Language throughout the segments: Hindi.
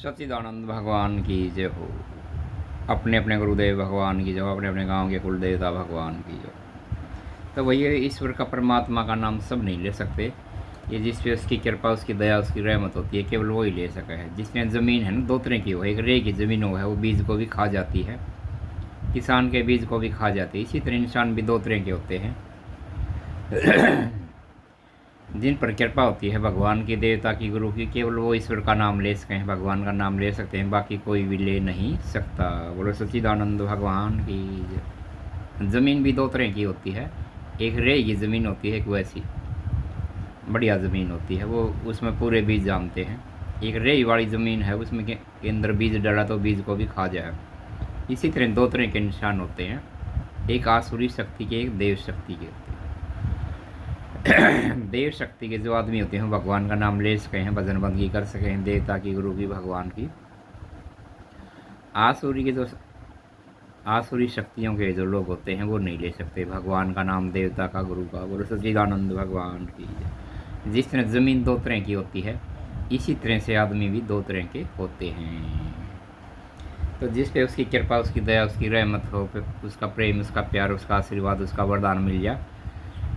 सच्चिदानंद भगवान की जय हो। अपने अपने गुरुदेव भगवान की जय, अपने अपने गांव के कुल देवता भगवान की जय। तो वही ईश्वर का परमात्मा का नाम सब नहीं ले सकते। ये जिस पे उसकी कृपा, उसकी दया, उसकी रहमत होती है, केवल वो ही ले सका है। जिसमें ज़मीन है ना, दो तरह की हो, एक रे की ज़मीन हो है, वो बीज को भी खा जाती है, किसान के बीज को भी खा जाती है। इसी तरह इंसान भी दो तरह के होते हैं। जिन पर कृपा होती है भगवान की, देवता की, गुरु की, केवल वो ईश्वर का नाम ले सकते हैं, भगवान का नाम ले सकते हैं, बाकी कोई भी ले नहीं सकता। बोलो सच्चिदानंद भगवान की। ज़मीन भी दो तरह की होती है, एक रे की ज़मीन होती है, एक वैसी बढ़िया ज़मीन होती है, वो उसमें पूरे बीज जमते हैं। एक रे वाली ज़मीन है, उसमें के अंदर बीज डाला तो बीज को भी खा जाए। इसी तरह दो तरह के इंसान होते हैं, एक आसुरी शक्ति के, एक देव शक्ति के। देव शक्ति के जो आदमी होते हैं भगवान का नाम ले सके हैं, भजन बंदगी कर सके हैं, देवता की, गुरु की, भगवान की। आसुरी के जो आसुरी शक्तियों के जो लोग होते हैं वो नहीं ले सकते भगवान का नाम, देवता का, गुरु का। बोलो सच्चिदानंद भगवान की। जिस तरह ज़मीन दो तरह की होती है, इसी तरह से आदमी भी दो तरह के होते हैं। तो जिस पे उसकी कृपा, उसकी दया, उसकी रहमत हो, उसका प्रेम, उसका प्यार, उसका आशीर्वाद, उसका वरदान मिल जाए,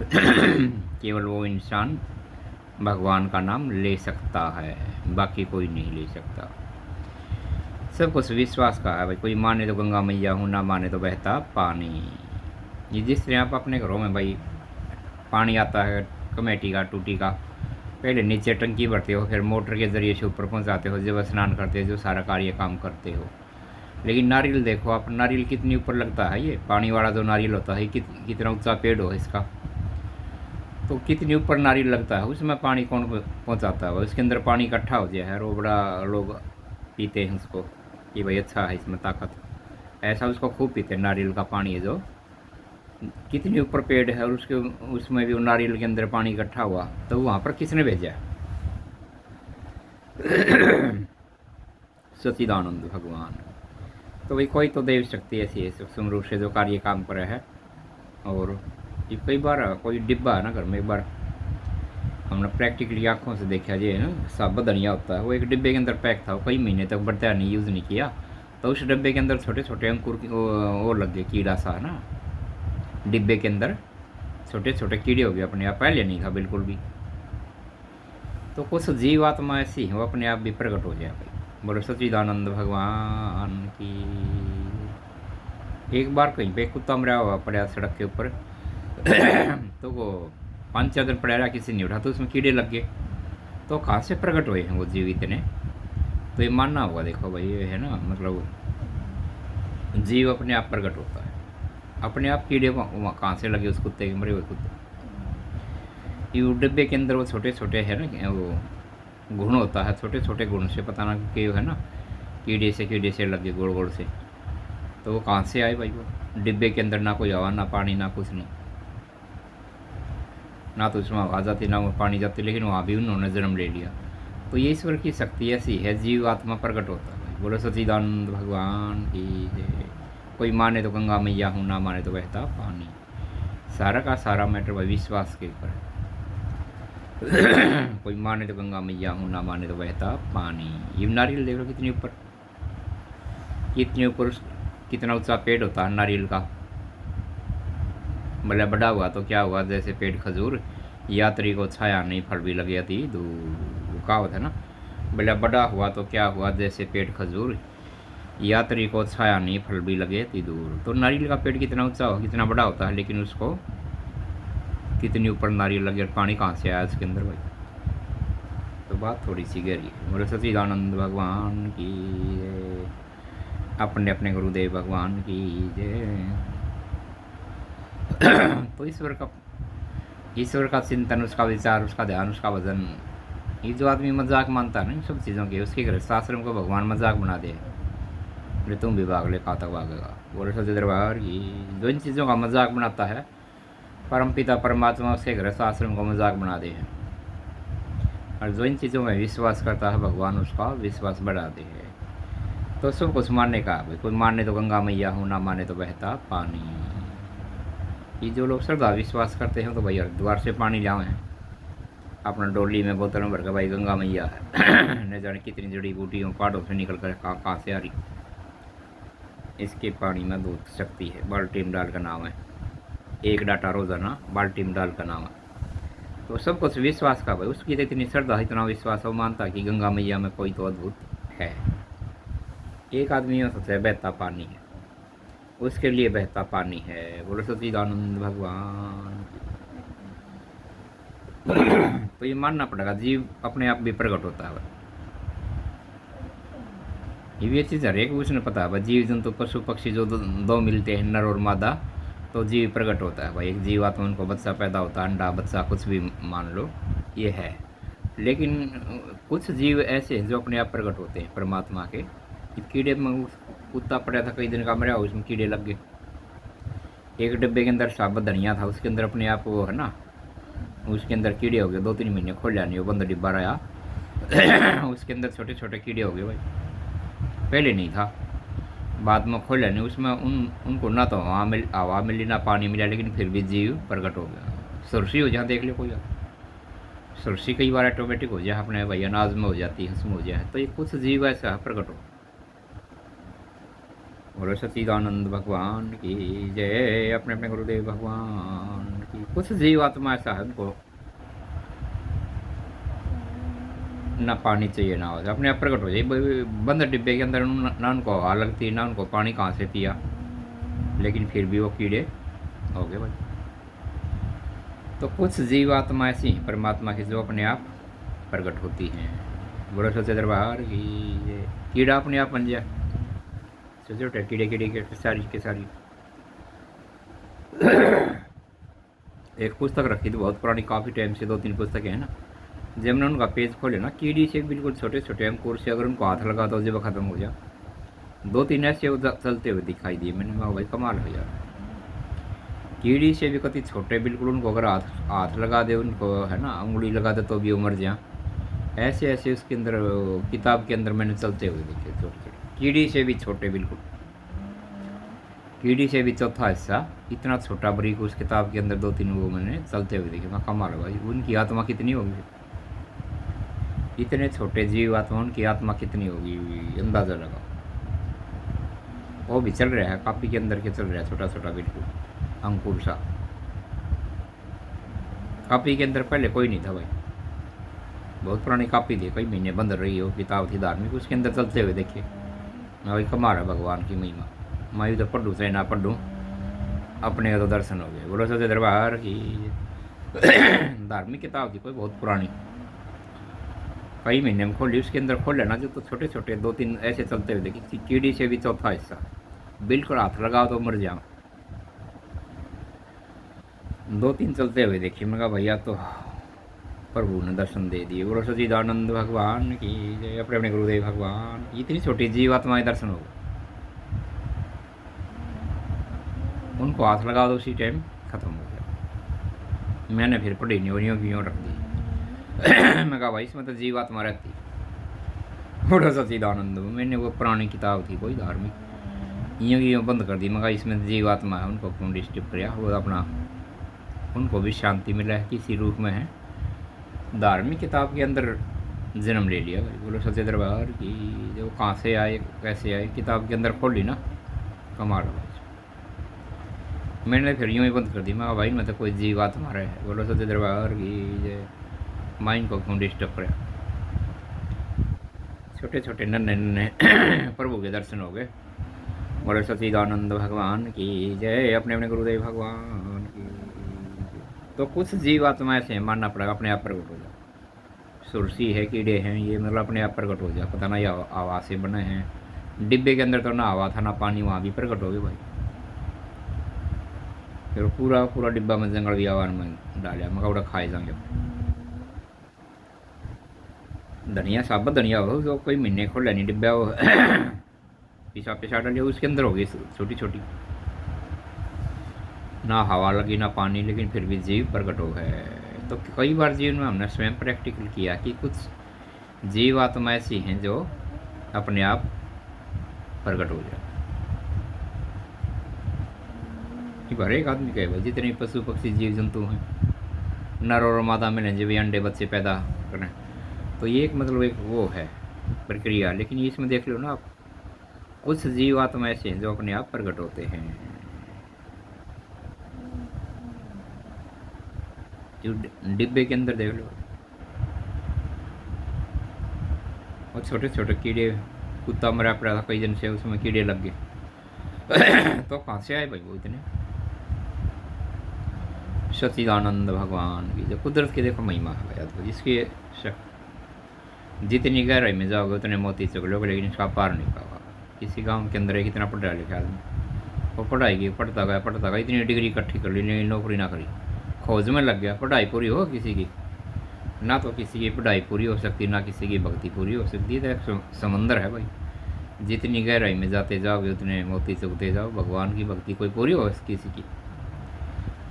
केवल वो इंसान भगवान का नाम ले सकता है, बाकी कोई नहीं ले सकता। सब कुछ विश्वास का है भाई। कोई माने तो गंगा मैया हूँ, ना माने तो बहता पानी। ये जिस तरह आप अपने घरों में भाई पानी आता है कमेटी का, टूटी का, पहले नीचे टंकी भरते हो, फिर मोटर के ज़रिए से ऊपर पहुँचाते हो, जब स्नान करते हो, जो सारा कार्य काम करते हो। लेकिन नारियल देखो आप, नारियल कितनी ऊपर लगता है। ये पानी वाला जो नारियल होता है, कितना ऊंचा पेड़ हो इसका, तो कितनी ऊपर नारियल लगता है, उसमें पानी कौन पहुंचाता है। उसके अंदर पानी इकट्ठा हो जाए है, और बड़ा लोग पीते हैं उसको कि भाई अच्छा है, इसमें ताकत। ऐसा उसको खूब पीते हैं नारियल का पानी है, जो कितनी ऊपर पेड़ है, और उसके उसमें भी नारियल के अंदर पानी इकट्ठा हुआ, तो वहाँ पर किसने भेजा है? सच्चिदानंद भगवान। तो भाई कोई तो देव शक्ति ऐसी है सूक्ष्म रूप से जो कार्य काम कर रहा है। और ये कई बार कोई डिब्बा है ना घर में, एक बार हमने प्रैक्टिकली आँखों से देखा जो है ना, साबुत धनिया होता है, वो एक डिब्बे के अंदर पैक था, वो कई महीने तक बरता नहीं, यूज़ नहीं किया। तो उस डिब्बे के अंदर छोटे छोटे अंकुर वो लग गए, कीड़ा सा है ना, डिब्बे के अंदर छोटे छोटे कीड़े हो गए अपने आप, पहले नहीं था बिल्कुल भी। तो कुछ जीव आत्मा ऐसी है, वो अपने आप भी प्रकट हो जाए भाई। बोलो सच्चिदानंद भगवान की। एक बार कहीं पे कुत्ता मरा हुआ पड़ा सड़क के ऊपर, तो वो 5-4 दिन पड़ा रहा, किसी नहीं उठा, तो उसमें कीड़े लग गए। तो कहाँ से प्रकट हुए हैं वो जीव इतने? तो ये मानना होगा। देखो भाई, ये है ना, मतलब जीव अपने आप प्रकट होता है, अपने आप कीड़े वहाँ कहाँ से लगे उस कुत्ते के, मरे हुए कुत्ते। ये डिब्बे के अंदर वो छोटे छोटे है ना, वो गुण होता है, छोटे छोटे गुण से पता ना कि है ना, कीड़े से लगे गोल गोल से। तो वो कहाँ से आए भाई? वो डिब्बे के अंदर ना कोई हवा, ना पानी, ना कुछ नहीं, ना तो उसमें हवा जाती, ना वो पानी जाती, लेकिन वहाँ भी उन्होंने जन्म ले लिया। तो ये ईश्वर की शक्ति ऐसी है, जीव आत्मा प्रकट होता है भाई। बोलो सच्चिदानंद भगवान की जय। कोई माने तो गंगा मैया हूँ, ना माने तो बहता पानी। सारा का सारा मैटर भाई विश्वास के ऊपर है। कोई माने तो गंगा मैया हूँ, ना माने तो बहता पानी। ये नारियल देख लो कितनी ऊपर, कितने ऊपर, कितना ऊंचा पेड़ होता है नारियल का। भले बड़ा हुआ तो क्या हुआ, जैसे पेड़ खजूर, यात्री को छाया नहीं, फल भी लगे अति दूर, कहावत है ना। भले बड़ा हुआ तो क्या हुआ, जैसे पेड़ खजूर, यात्री को छाया नहीं, फल भी लगे अति दूर। तो नारियल का पेड़ कितना ऊंचा हो, कितना बड़ा होता है, लेकिन उसको कितनी ऊपर नारियल लगे, और पानी कहाँ से आया इसके अंदर भाई? तो बात थोड़ी सी गहरी है। बोले सच्चिदानंद भगवान की जय। अपने अपने गुरुदेव भगवान की जय। तो ईश्वर का चिंतन, उसका विचार, उसका ध्यान, उसका भजन, ये जो आदमी मजाक मानता है ना इन सब चीज़ों के, उसके घर शास्त्रों को भगवान मजाक बना दे, बोले तुम भी भाग ले, कहाँ तक भागेगा। बोले सच्चे दरबार की। जो इन चीज़ों का मजाक बनाता है, परमपिता परमात्मा उसके घर शास्त्रों को मजाक बना दे। और जो इन चीज़ों में विश्वास करता है, भगवान उसका विश्वास बढ़ा दे है। तो सब कुछ मानने का भाई। कोई माने तो गंगा मैया हूँ, ना माने तो बहता पानी। ये जो लोग श्रद्धा विश्वास करते हैं, तो भाई हरिद्वार से पानी लाए हैं, अपना डोली में बोतल में भर के भाई गंगा मैया है न जाने कितनी जड़ी बूटियों पहाड़ों से निकल कर कहाँ से आ रही, इसके पानी में दूध शक्ति है। बाल्टीम डाल का नाम है, एक डाटा रोजाना बाल्टीम डाल का नाम है। तो सब कुछ विश्वास का भाई, उसकी तो इतनी श्रद्धा इतना विश्वास वो मानता कि गंगा मैया में कोई तो अद्भुत है। एक आदमी हो सकता है बहता पानी है, उसके लिए बहता पानी है। बोलो सच्चिदानंद भगवान। तो ये मानना पड़ेगा जीव अपने आप भी प्रकट होता है। ये भी चीज़ हर एक उसने पता है भाई, जीव जंतु पशु पक्षी जो दो मिलते हैं नर और मादा, तो जीव प्रकट होता है भाई। एक जीवात्मा उनको बच्चा पैदा होता है, अंडा बच्चा कुछ भी मान लो ये है। लेकिन कुछ जीव ऐसे हैं जो अपने आप प्रकट होते हैं परमात्मा के। कीड़े में कुत्ता पड़ा था कई दिन का, मरा उसमें कीड़े लग गए। एक डिब्बे के अंदर साबुत धनिया था, उसके अंदर अपने आप वो है ना, उसके अंदर कीड़े हो गए। 2-3 महीने खोला नहीं, वो बंद डिब्बा रहा उसके अंदर छोटे छोटे कीड़े हो गए भाई, पहले नहीं था, बाद में खोला नहीं। उसमें उनको ना तो हवा मिली ना पानी मिला, लेकिन फिर भी जीव प्रकट हो गया। सुरसी हो जाए देख लो कोई, सुरसी कई बार ऑटोमेटिक हो जाए अपने भाई, अनाज में हो जाती है, हंस में हो जाए। तो ये कुछ जीव ऐसा प्रकट हो। बोलो सच्चिदानंद भगवान की जय। अपने अपने गुरुदेव भगवान की। कुछ जीव आत्मा ऐसा है उनको ना पानी चाहिए ना हो, अपने आप प्रकट हो जाए। बंद डिब्बे के अंदर ना उनको हवा लगती ना उनको पानी कहाँ से पिया, लेकिन फिर भी वो कीड़े हो गए भाई। तो कुछ जीवात्मा ऐसी परमात्मा की जो अपने आप प्रकट होती हैं। बोलो सोचे दरबार की कीड़ा अपने आप बन जाए, छोटे कीड़े कीड़े के सारी एक पुस्तक रखी थी बहुत पुरानी, काफ़ी टाइम से, 2-3 पुस्तकें हैं ना। जब मैंने उनका पेज खोले ना, कीड़ी से बिल्कुल छोटे छोटे अंकुर से अगर उनको हाथ लगा दो जब ख़त्म हो जाए। 2-3 ऐसे चलते हुए दिखाई दिए मैंने, भाई कमाल हो यार। कीड़ी से भी कति छोटे बिल्कुल, उनको अगर हाथ लगा दे, उनको है ना उंगली लगा दे तो भी उमर जाए। ऐसे ऐसे उसके अंदर किताब के अंदर मैंने चलते हुए देखे, छोटे छोटे कीड़ी से भी छोटे बिल्कुल, कीड़ी से भी चौथा हिस्सा इतना छोटा बरीक उस किताब के अंदर 2-3 वो मैंने चलते हुए देखे। मैं कमाल है भाई, उनकी आत्मा कितनी होगी, इतने छोटे जीव आत्मा, उनकी आत्मा कितनी होगी, अंदाजा लगाओ। वो भी चल रहा है कापी के अंदर के, चल रहा है छोटा छोटा बिल्कुल अंकुर सा। कापी के अंदर पहले कोई नहीं था भाई, बहुत पुरानी कापी थी, कई महीने बंद रही हो, किताब थी धार्मिक, उसके अंदर चलते हुए देखिए। मैं भाई कमाल है भगवान की महिमा। मैं तो पढ़ूँ चाहे ना पढ़ूँ, अपने तो दर्शन हो गए। बोलो सच्चे दरबार की। धार्मिक किताब थी कोई बहुत पुरानी, कई महीने में खोली, उसके अंदर खोल लेना जो तो छोटे छोटे 2-3 ऐसे चलते हुए देखिए। कीड़ी से भी चौथा हिस्सा बिल्कुल हाथ लगाओ तो मर जाओ। 2-3 चलते हुए देखिए। मैं कहा भैया तो प्रभु ने दर्शन दे दिए। बोलो सच्चिदानंद भगवान की जय। अपने अपने गुरुदेव भगवान। इतनी छोटी जीवात्माएं दर्शन हो, उनको हाथ लगा दो उसी टाइम खत्म हो गया। मैंने फिर पढ़ी नहीं, यूँ रख दी। मैं कहा भाई इसमें तो जीवात्मा रहती। बड़ा सच्चिदानंद, मैंने वो पुरानी किताब थी कोई धार्मिक, यूँ बंद कर दी। मैं कहा इसमें जीवात्मा है, उनको क्यों डिस्टर्ब किया, वो अपना उनको भी शांति मिला है किसी रूप में है। धार्मिक किताब के अंदर जन्म ले लिया भाई। बोलो सच्चे दरबार की जो, कहाँ से आए कैसे आए, किताब के अंदर खोली ना, कमाल हो। मैंने फिर यूँ ही बंद कर दी। मैं भाई मैं तो कोई जीवात्मा रहे। बोलो सच्चे दरबार की जय। माइंड को क्यों डिस्टर्ब करे। छोटे छोटे नन्हे नन्हे प्रभु के दर्शन हो गए। बोले सच्चिदानंद भगवान की जय। अपने अपने गुरुदेव भगवान की। तो कुछ जीवात्मा ऐसे मानना पड़ेगा अपने आप प्रकट हो जाए। सुरसी है, कीड़े हैं, ये मतलब अपने आप प्रकट हो जाए। पता ना ये हवा से बने हैं। डिब्बे के अंदर तो ना हवा था ना पानी, वहाँ भी प्रकट हो गए भाई। फिर पूरा पूरा डिब्बा में जंगल व्यावान में डालिया। मैं उड़ा खाए जाएंगे। धनिया साबुत धनिया हो जो कोई महीने खोल नहीं डिब्बा, वो पिसा पिसा डालिए, उसके अंदर हो गई छोटी छोटी, ना हवा लगी ना पानी, लेकिन फिर भी जीव प्रकट हो गए। तो कई बार जीवन में हमने स्वयं प्रैक्टिकल किया कि कुछ जीव आत्मा ऐसी हैं जो अपने आप प्रकट हो जाए। हर एक आदमी कहे भाई, जितने पशु पक्षी जीव जंतु हैं नर और मादा मिलें जब ये अंडे बच्चे पैदा करें। तो ये एक मतलब एक वो है प्रक्रिया। लेकिन इसमें देख लो ना आप, कुछ जीवात्मा ऐसे हैं जो अपने आप प्रकट होते हैं। जो डिब्बे के अंदर देख लो, और छोटे छोटे कीड़े, कुत्ता मरा पड़ा था कई दिन से, उसमें कीड़े लग गए तो कहाँ से आए भाई वो इतने? सच्चिदानंद भगवान की जो कुदरत की देखो महिमा है भैया। तो इसकी जितनी गहराई में जाओगे उतने मोती चुग लोगे, लेकिन इसका पार नहीं पाओगे। किसी गांव के अंदर एक इतना पढ़ा लिखा आदमी, वो पढ़ाई की पढ़ता गया, इतनी डिग्री इकट्ठी कर ली, लेकिन नौकरी ना करी, खोज में लग गया। पढ़ाई पूरी हो किसी की? ना तो किसी की पढ़ाई पूरी हो सकती, ना किसी की भक्ति पूरी हो सकती। तो एक समंदर है भाई, जितनी गहराई में जाते जाओगे उतने मोती चुगते जाओ। भगवान की भक्ति कोई पूरी हो किसी की?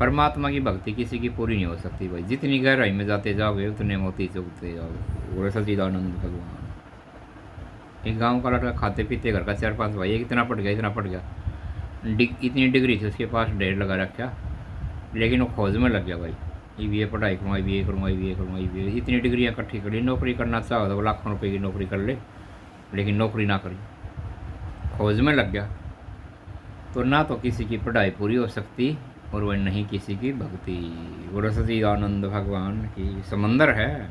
परमात्मा की भक्ति किसी की पूरी नहीं हो सकती भाई। जितनी गहराई में जाते जाओगे उतने मोती चुगते जाओगे। वो सच्चिदानंद भगवान। एक गांव का लड़का खाते पीते घर का 4-5 भाई, एक इतना पड़ गया, इतनी डिग्री थी उसके पास, ढेर लगा रखा, लेकिन वो खोज में लग गया भाई। ये पढ़ाई करूँगा, ये करूँगा, ये करूँगा, ये इतनी डिग्रियाँ इकट्ठी कर ली। नौकरी करना चाहो तो वो लाखों रुपए की नौकरी कर ले, लेकिन नौकरी ना करी, खोज में लग गया। तो ना तो किसी की पढ़ाई पूरी हो सकती, और वह नहीं किसी की भक्ति। वो सच्चिदानंद भगवान की समंदर है।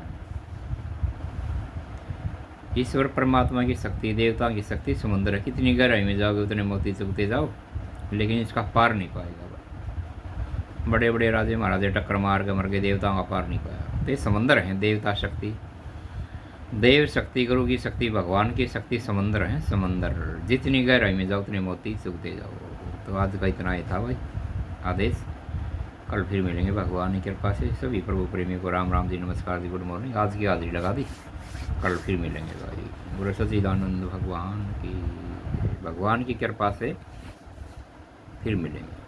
ईश्वर परमात्मा की शक्ति, देवता की शक्ति समुद्र है। कितनी गहराई में जाओगे उतने मोती चुगते जाओ, लेकिन इसका पार नहीं पाएगा। बड़े बड़े राजे महाराजे टक्कर मार के मर गए, देवताओं का पार नहीं पाया। तो ये समंदर है, देवता शक्ति, देव शक्ति, गुरु की शक्ति, भगवान की शक्ति समंदर है। समंदर जितनी गहराई में जाओ उतने मोती चुगते जाओ। तो आज का इतना ही था भाई आदेश। कल फिर मिलेंगे भगवान की कृपा से। सभी प्रभु प्रेमी को राम राम जी, नमस्कार जी, गुड मॉर्निंग। आज की हाजिरी लगा दी, कल फिर मिलेंगे भाई। गुरु सच्चिदानंद भगवान की कृपा से फिर मिलेंगे।